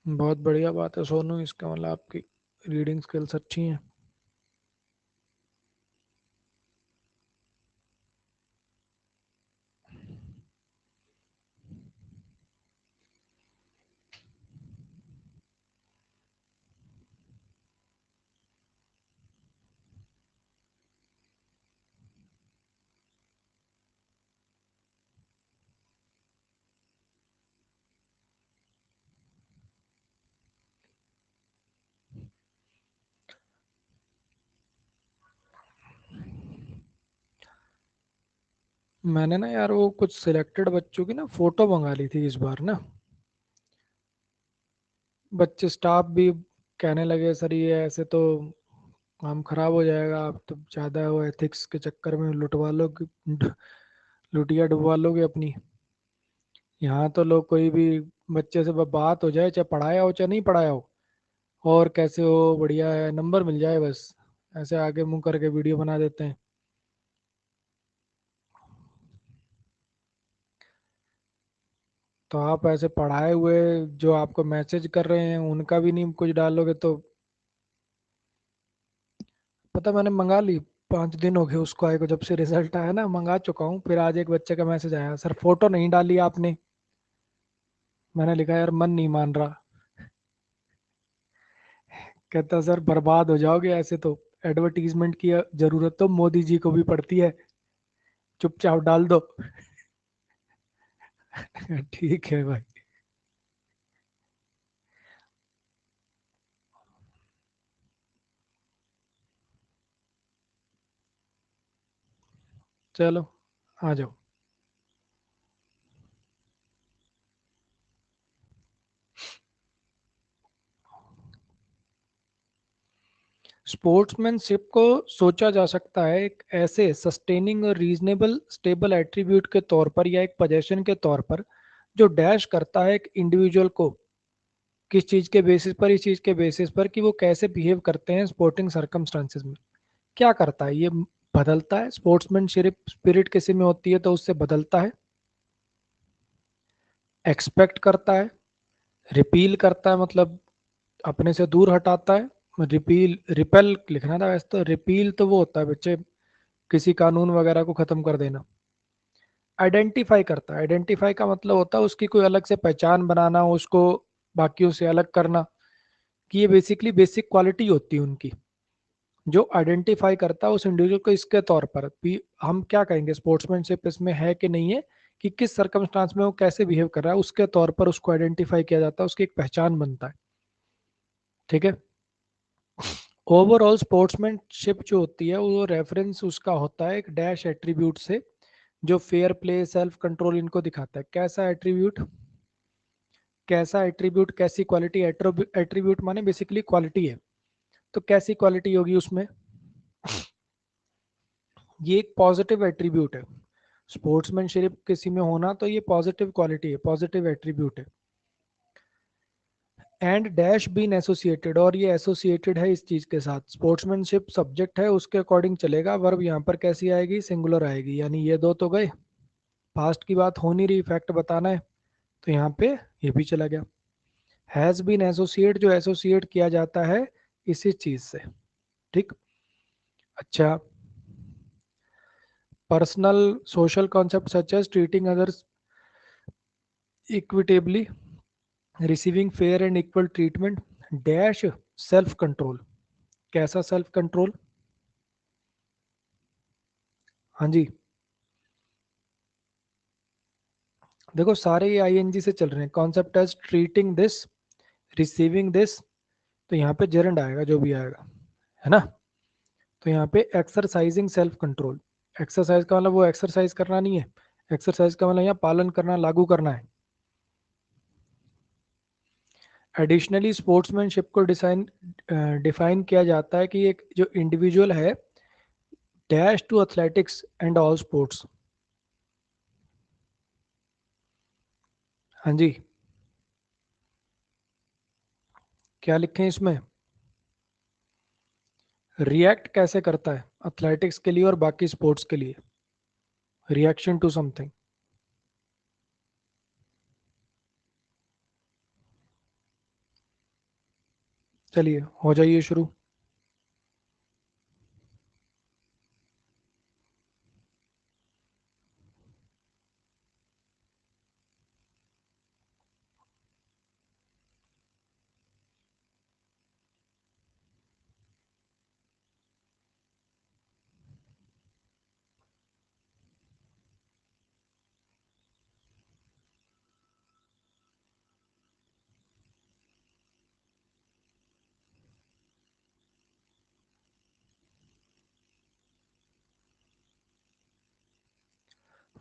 बहुत बढ़िया बात है सोनू, इसका मतलब आपकी रीडिंग स्किल्स अच्छी हैं। मैंने ना यार वो कुछ सिलेक्टेड बच्चों की ना फोटो मंगा ली थी इस बार ना। बच्चे स्टाफ भी कहने लगे सर ये ऐसे तो काम खराब हो जाएगा, आप तो ज्यादा वो एथिक्स के चक्कर में लुटवा लो, लुटिया डुबवा लोगे अपनी। यहाँ तो लोग कोई भी बच्चे से बात हो जाए, चाहे पढ़ाया हो चाहे नहीं पढ़ाया हो, और कैसे हो बढ़िया है नंबर मिल जाए बस, ऐसे आगे मुंह करके वीडियो बना देते हैं। तो आप ऐसे पढ़ाए हुए जो आपको मैसेज कर रहे हैं उनका भी नहीं कुछ डालोगे तो। पता मैंने मंगा ली, 5 दिन हो गए उसको आए को, जब से रिजल्ट आया ना मंगा चुका हूँ। फिर आज एक बच्चे का मैसेज आया, सर फोटो नहीं डाली आपने। मैंने लिखा यार मन नहीं मान रहा। कहता सर बर्बाद हो जाओगे ऐसे तो, एडवर्टीजमेंट की जरूरत तो मोदी जी को भी पड़ती है, चुपचाप डाल दो। ठीक है भाई। चलो आ जाओ। स्पोर्ट्समैनशिप को सोचा जा सकता है एक ऐसे सस्टेनिंग और रीजनेबल स्टेबल एट्रीब्यूट के तौर पर, या एक पोजीशन के तौर पर, जो डैश करता है एक इंडिविजुअल को किस चीज के बेसिस पर, इस चीज के बेसिस पर कि वो कैसे बिहेव करते हैं स्पोर्टिंग सर्कमस्टांसेस में। क्या करता है ये, बदलता है। स्पोर्ट्समैनशिप स्पिरिट किसी में होती है तो उससे बदलता है, एक्सपेक्ट करता है, रिपील करता है मतलब अपने से दूर हटाता है। रिपील, रिपेल लिखना था वैसे तो, रिपील तो वो होता है बच्चे किसी कानून वगैरह को खत्म कर देना। आइडेंटिफाई करता है, आइडेंटिफाई का मतलब होता है उसकी कोई अलग से पहचान बनाना, उसको बाकियों से अलग करना, कि ये बेसिकली बेसिक क्वालिटी होती है उनकी, जो आइडेंटिफाई करता है उस इंडिविजुअल को। इसके तौर पर भी हम क्या कहेंगे, स्पोर्ट्समैनशिप इसमें है कि नहीं है, कि किस सर्कमस्टांस में वो कैसे बिहेव कर रहा है, उसके तौर पर उसको आइडेंटिफाई किया जाता है, उसकी एक पहचान बनता है। ठीक है। ओवरऑल स्पोर्ट्समैनशिप जो होती है वो रेफरेंस उसका होता है एक डैश एट्रीब्यूट से, जो फेयर प्ले, सेल्फ कंट्रोल इनको दिखाता है। कैसा एट्रीब्यूट, कैसा एट्रीब्यूट, कैसी क्वालिटी, एट्रीब्यूट माने बेसिकली क्वालिटी है, तो कैसी क्वालिटी होगी उसमें, ये एक पॉजिटिव एट्रीब्यूट है। स्पोर्ट्समैनशिप किसी में होना तो ये पॉजिटिव क्वालिटी है, पॉजिटिव एट्रीब्यूट है। एंड डैश बीन एसोसिएटेड, और ये एसोसिएटेड है इस चीज के साथ। स्पोर्ट्समैनशिप सब्जेक्ट है, उसके अकॉर्डिंग चलेगा। वर्ब यहाँ पर कैसी आएगी, सिंगुलर आएगी, यानी ये दो तो गए, पास्ट की बात हो नहीं रही, फैक्ट बताना है, तो यहाँ पे ये भी चला गया। हैज बीन एसोसिएट, जो एसोसिएट किया जाता है इसी चीज से। ठीक। अच्छा, personal social concept such as treating others equitably, receiving fair and equal treatment, dash self control. कैसा सेल्फ कंट्रोल, हाँ जी, देखो सारे ये आईएनजी से चल रहे हैं। Concept as treating this, receiving this, तो यहाँ पे जेरंड आएगा जो भी आएगा, है ना। तो यहाँ पे एक्सरसाइजिंग सेल्फ कंट्रोल, एक्सरसाइज का मतलब वो एक्सरसाइज करना नहीं है, एक्सरसाइज का मतलब यहाँ पालन करना, लागू करना है। एडिशनली स्पोर्ट्समैनशिप को डिसाइन डिफाइन किया जाता है कि एक जो इंडिविजुअल है dash to athletics and all sports. हाँ जी, क्या लिखें इसमें, रिएक्ट कैसे करता है एथलेटिक्स के लिए और बाकी स्पोर्ट्स के लिए, रिएक्शन टू समथिंग। चलिए हो जाइए शुरू।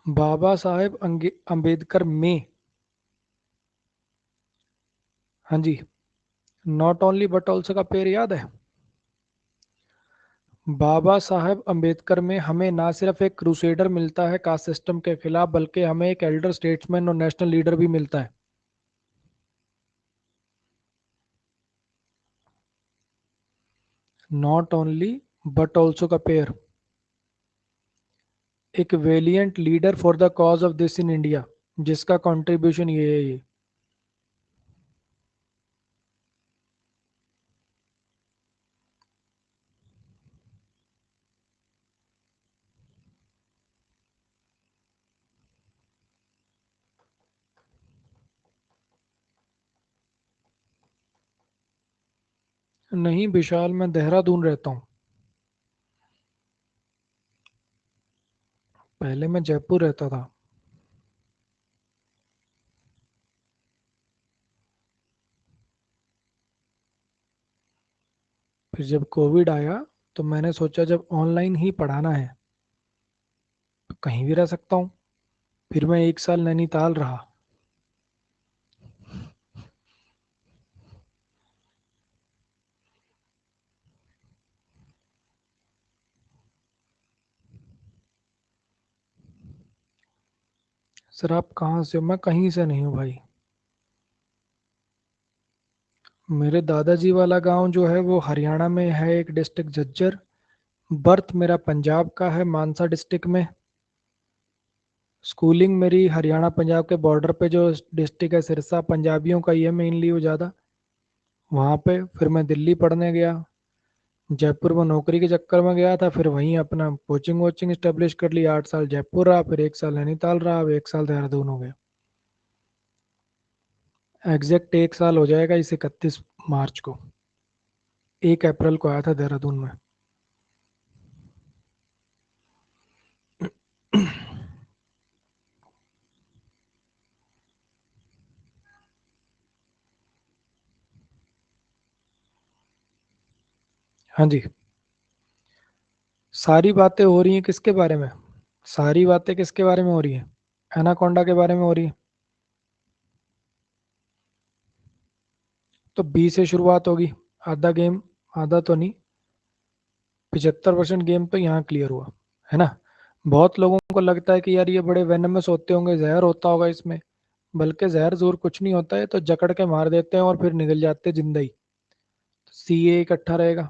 बाबा साहेब अंबेडकर में, हाँ जी, नॉट ओनली बट ऑल्सो का पेड़ याद है। बाबा साहेब अंबेडकर में हमें ना सिर्फ एक क्रूसेडर मिलता है कास्ट सिस्टम के खिलाफ, बल्कि हमें एक एल्डर स्टेट्समैन और नेशनल लीडर भी मिलता है। नॉट ओनली बट ऑल्सो का पेयर, एक valiant leader for the cause of this in India, जिसका कंट्रीब्यूशन ये है ये। नहीं विशाल, मैं देहरादून रहता हूँ। पहले मैं जयपुर रहता था। फिर जब कोविड आया तो मैंने सोचा जब ऑनलाइन ही पढ़ाना है तो कहीं भी रह सकता हूँ। फिर मैं एक साल नैनीताल रहा। सर आप कहाँ से हो, मैं कहीं से नहीं हूँ भाई। मेरे दादाजी वाला गांव जो है वो हरियाणा में है, एक डिस्ट्रिक्ट झज्जर। बर्थ मेरा पंजाब का है, मानसा डिस्ट्रिक्ट में। स्कूलिंग मेरी हरियाणा पंजाब के बॉर्डर पे जो डिस्ट्रिक्ट है सिरसा, पंजाबियों का ही है मेनली वो ज़्यादा, वहाँ पे। फिर मैं दिल्ली पढ़ने गया, जयपुर में नौकरी के चक्कर में गया था, फिर वहीं अपना कोचिंग वोचिंग इस्टेब्लिश कर ली। 8 साल जयपुर रहा, फिर 1 साल नैनीताल रहा, अब 1 साल देहरादून हो गया। एग्जैक्ट 1 साल हो जाएगा इस 31 मार्च को। 1 अप्रैल को आया था देहरादून में। हाँ जी। सारी बातें हो रही हैं किसके बारे में? सारी बातें किसके बारे में हो रही है? एनाकोंडा के बारे में हो रही है। तो बी से शुरुआत होगी। आधा गेम, आधा तो नहीं, 75% गेम तो यहाँ क्लियर हुआ है ना। बहुत लोगों को लगता है कि यार ये बड़े वेनमस होते होंगे, जहर होता होगा इसमें। बल्कि जहर जोर कुछ नहीं होता है, तो जकड़ के मार देते हैं और फिर निकल जाते हैं जिंदा ही। सी ए इकट्ठा रहेगा।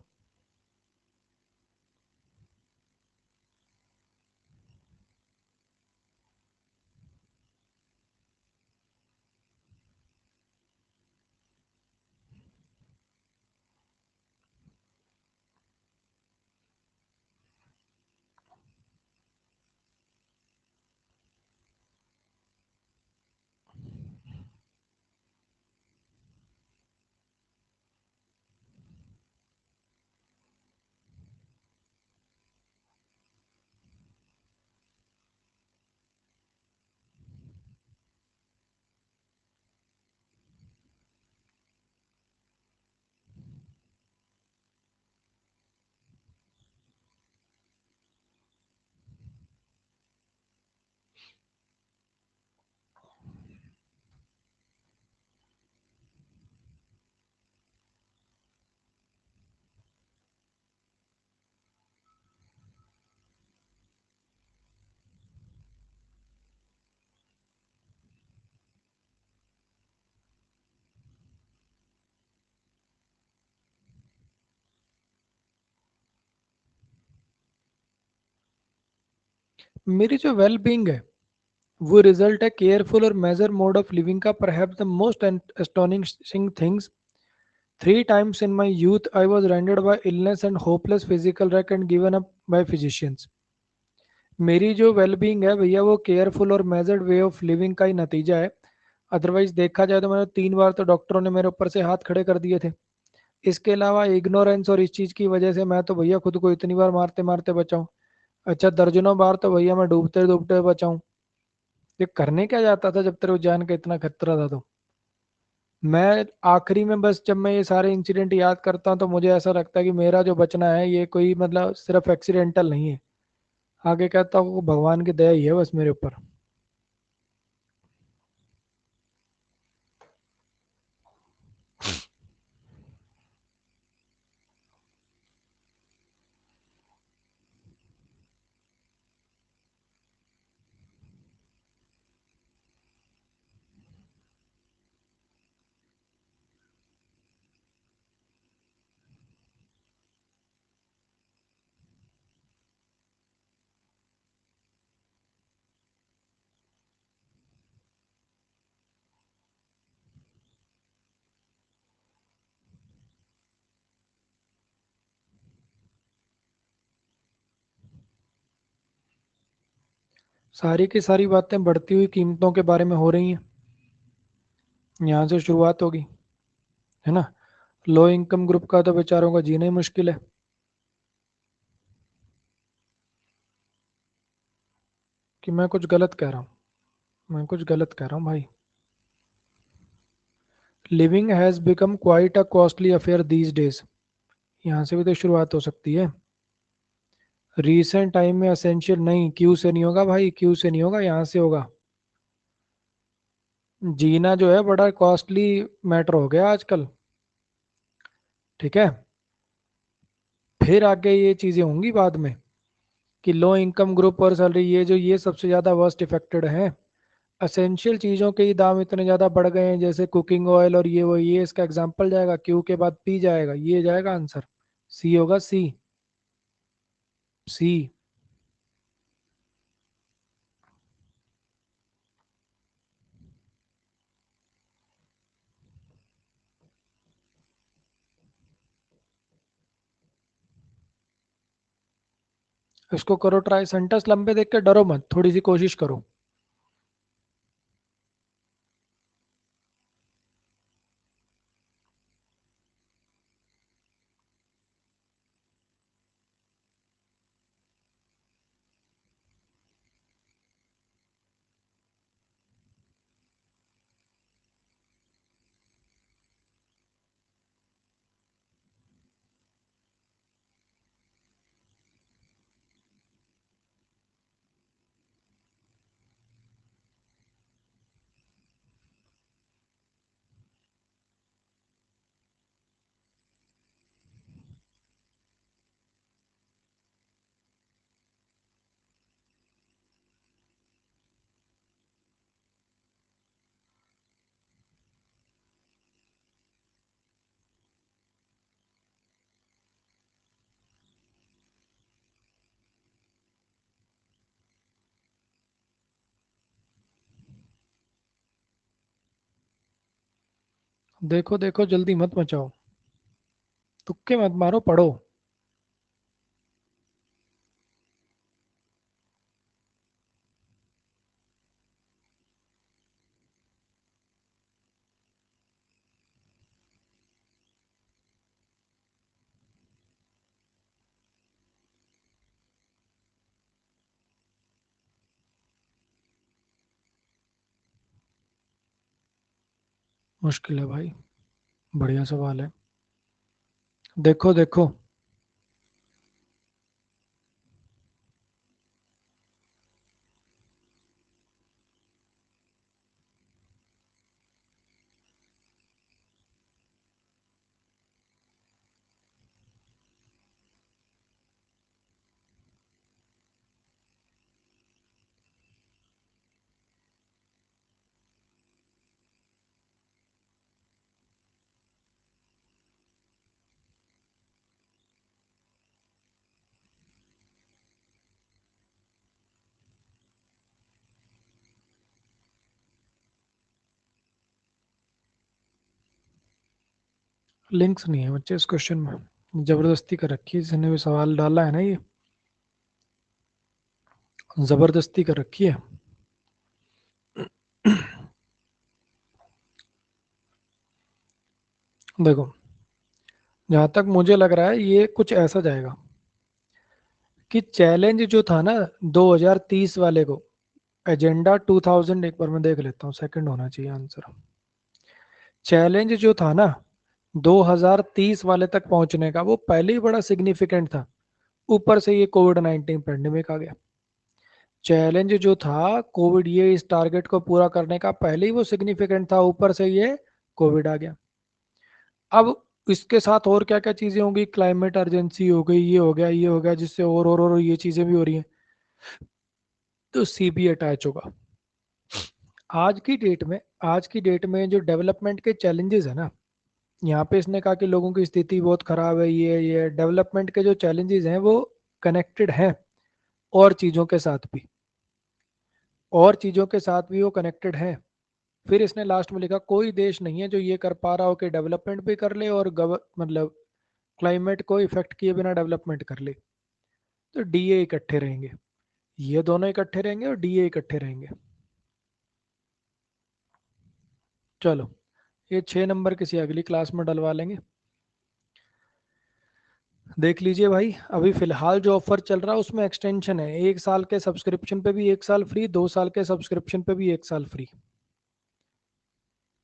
मेरी जो वेल बींग है वो रिजल्ट है केयरफुल और मेजर मोड ऑफ लिविंग का। Perhaps the most astonishing things, 3 times in my youth I was rendered by illness and hopeless physical wreck and given up by physicians। मेरी जो wellbeing है भैया वो केयरफुल और measured way of living का ही नतीजा है। अदरवाइज देखा जाए तो मैंने 3 बार तो डॉक्टरों ने मेरे ऊपर से हाथ खड़े कर दिए थे। इसके अलावा इग्नोरेंस और इस चीज़ की वजह से मैं तो भैया खुद को इतनी बार मारते मारते बचाऊं। अच्छा, दर्जनों बार तो भैया मैं डूबते डूबते बचाऊं। ये करने क्या जाता था जब तेरे को जान का इतना खतरा था तो। मैं आखिरी में बस जब मैं ये सारे इंसिडेंट याद करता हूँ तो मुझे ऐसा लगता है कि मेरा जो बचना है ये कोई मतलब सिर्फ एक्सीडेंटल नहीं है। आगे कहता हूँ भगवान की दया ही है बस मेरे ऊपर। सारी की सारी बातें बढ़ती हुई कीमतों के बारे में हो रही हैं। यहाँ से शुरुआत होगी, है ना। लो इनकम ग्रुप का तो बेचारों का जीना ही मुश्किल है। कि मैं कुछ गलत कह रहा हूँ? मैं कुछ गलत कह रहा हूँ भाई। Living has become quite a costly affair these days. यहाँ से भी तो शुरुआत हो सकती है। रिसेंट टाइम में असेंशियल नहीं, क्यू से नहीं होगा भाई, क्यू से नहीं होगा, यहाँ से होगा। जीना जो है बड़ा कॉस्टली मैटर हो गया आजकल। ठीक है। फिर आगे ये चीजें होंगी बाद में कि लो इनकम ग्रुप और सैलरी, ये सबसे ज्यादा वर्स्ट इफेक्टेड हैं। असेंशियल चीजों के ही दाम इतने ज्यादा बढ़ गए हैं, जैसे कुकिंग ऑयल और ये इसका एग्जांपल जाएगा। क्यू के बाद पी जाएगा, ये जाएगा आंसर। सी होगा सी। सी। इसको करो ट्राई, सेंटेंस लंबे देख के डरो मत, थोड़ी सी कोशिश करो। देखो देखो, जल्दी मत मचाओ, तुक्के मत मारो, पढ़ो। मुश्किल है भाई, बढ़िया सवाल है। देखो देखो, लिंक्स नहीं है बच्चे इस क्वेश्चन में, जबरदस्ती कर रखी है जिसने भी सवाल डाला है ना, ये जबरदस्ती कर रखी है। देखो, जहां तक मुझे लग रहा है ये कुछ ऐसा जाएगा कि चैलेंज जो था ना 2030 वाले को, एजेंडा 2000, एक बार मैं देख लेता हूँ, सेकंड होना चाहिए आंसर। चैलेंज जो था ना 2030 वाले तक पहुंचने का, वो पहले ही बड़ा सिग्निफिकेंट था, ऊपर से ये कोविड 19 पेंडेमिक आ गया। चैलेंज जो था कोविड, ये इस टारगेट को पूरा करने का पहले ही वो सिग्निफिकेंट था, ऊपर से ये कोविड आ गया। अब इसके साथ और क्या क्या चीजें होंगी, क्लाइमेट अर्जेंसी हो गई, ये हो गया, ये हो गया, जिससे और ये चीजें भी हो रही हैं, तो सी भी अटैच होगा। आज की डेट में जो डेवलपमेंट के चैलेंजेस है ना, यहाँ पे इसने कहा कि लोगों की स्थिति बहुत खराब है, ये डेवलपमेंट के जो चैलेंजेस हैं वो कनेक्टेड हैं और चीजों के साथ भी, और चीजों के साथ भी वो कनेक्टेड हैं। फिर इसने लास्ट में लिखा कोई देश नहीं है जो ये कर पा रहा हो कि डेवलपमेंट भी कर ले और मतलब क्लाइमेट को इफेक्ट किए बिना डेवलपमेंट कर ले। तो डीए इकट्ठे रहेंगे, ये दोनों इकट्ठे रहेंगे और डीए इकट्ठे रहेंगे। चलो, ये 6 नंबर किसी अगली क्लास में डलवा लेंगे। देख लीजिए भाई, अभी फिलहाल जो ऑफर चल रहा है उसमें एक्सटेंशन है, 1 साल के सब्सक्रिप्शन पे भी 1 साल फ्री, 2 साल के सब्सक्रिप्शन पे भी 1 साल फ्री।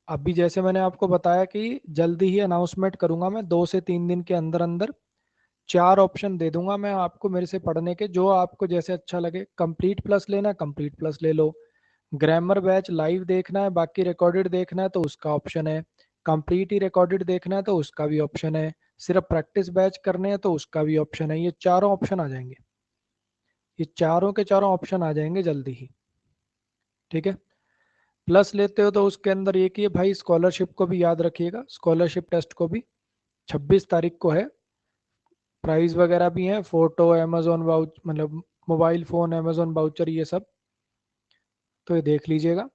अभी जैसे मैंने आपको बताया कि जल्दी ही अनाउंसमेंट करूंगा मैं, 2 से 3 दिन के अंदर अंदर 4 ऑप्शन दे दूंगा मैं आपको मेरे से पढ़ने के, जो आपको जैसे अच्छा लगे। कंप्लीट प्लस लेना, कंप्लीट प्लस ले लो। ग्रामर बैच लाइव देखना है, बाकी रिकॉर्डेड देखना है तो उसका ऑप्शन है। कंप्लीट ही रिकॉर्डेड देखना है तो उसका भी ऑप्शन है। सिर्फ प्रैक्टिस बैच करने हैं तो उसका भी ऑप्शन है। ये चारों ऑप्शन आ जाएंगे, ये चारों के चारों ऑप्शन आ जाएंगे जल्दी ही। ठीक है, प्लस लेते हो तो उसके अंदर एक ही है भाई, स्कॉलरशिप को भी याद रखिएगा, स्कॉलरशिप टेस्ट को भी 26 तारीख को है। प्राइस वगैरह भी हैं, फोटो, अमेजोन वाउच, मतलब मोबाइल फ़ोन, अमेजोन वाउचर, ये सब, तो ये देख लीजिएगा।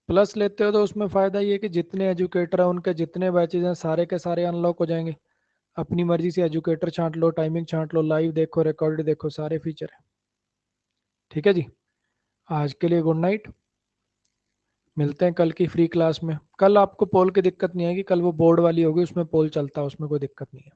प्लस लेते हो तो उसमें फ़ायदा ये है कि जितने एजुकेटर हैं उनके जितने बैचेज हैं सारे के सारे अनलॉक हो जाएंगे। अपनी मर्जी से एजुकेटर छांट लो, टाइमिंग छांट लो, लाइव देखो, रिकॉर्ड देखो, सारे फीचर हैं। ठीक है जी, आज के लिए गुड नाइट। मिलते हैं कल की फ्री क्लास में। कल आपको पोल की दिक्कत नहीं आएगी, कल वो बोर्ड वाली होगी, उसमें पोल चलता है, उसमें कोई दिक्कत नहीं है।